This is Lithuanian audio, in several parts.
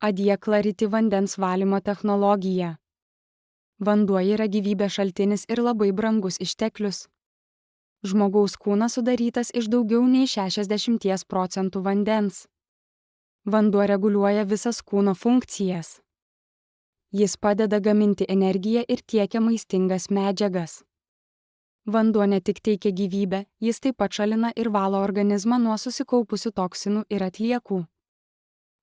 Adie Clarity vandens valymo technologija. Vanduo yra gyvybės šaltinis ir labai brangus išteklius. Žmogaus kūnas sudarytas iš daugiau nei 60% vandens. Vanduo reguliuoja visas kūno funkcijas. Jis padeda gaminti energiją ir tiekia maistingas medžiagas. Vanduo ne tik teikia gyvybę, jis taip pat šalina ir valo organizmą nuo susikaupusių toksinų ir atliekų.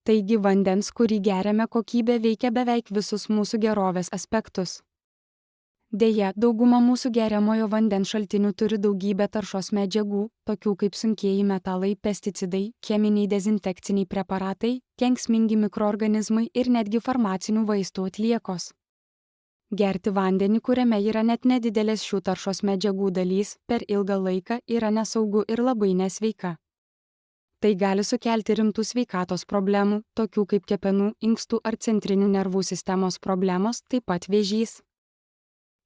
Taigi vandens, kurį geriame, kokybė veikia beveik visus mūsų gerovės aspektus. Deja, dauguma mūsų geriamojo vandens šaltinių turi daugybę taršos medžiagų, tokių kaip sunkieji metalai, pesticidai, cheminiai dezinfekciniai preparatai, kenksmingi mikroorganizmai ir netgi farmacinių vaistų atliekos. Gerti vandenį, kuriame yra net nedidelės šių taršos medžiagų dalys, per ilgą laiką yra nesaugu ir labai nesveika. Tai gali sukelti rimtų sveikatos problemų, tokių kaip kepenų, inkstų ar centrinių nervų sistemos problemos, taip pat vėžys.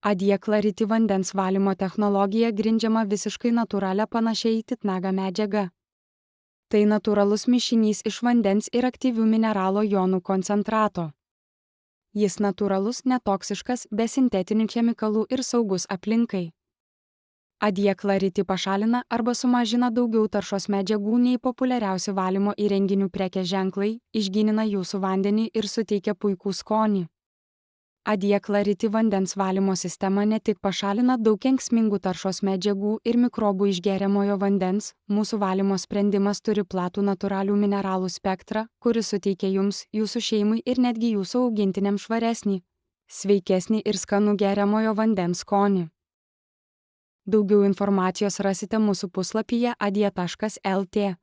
Adie Clarity vandens valymo technologija grindžiama visiškai natūralia panašiai į titnagą medžiaga. Tai natūralus mišinys iš vandens ir aktyvių mineralo jonų koncentrato. Jis natūralus, netoksiškas, be sintetinių chemikalų ir saugus aplinkai. Adie Clarity pašalina arba sumažina daugiau taršos medžiagų nei populiariausi valymo įrenginių prekės ženklai, išgrynina jūsų vandenį ir suteikia puikų skonį. Adie Clarity vandens valymo sistema ne tik pašalina daug kenksmingų taršos medžiagų ir mikrobų iš geriamojo vandens, mūsų valymo sprendimas turi platų natūralių mineralų spektrą, kuris suteikia jums, jūsų šeimai ir netgi jūsų augintiniams švaresnį, sveikesnį ir skanų geriamojo vandens skonį. Daugiau informacijos rasite mūsų puslapyje adie.lt.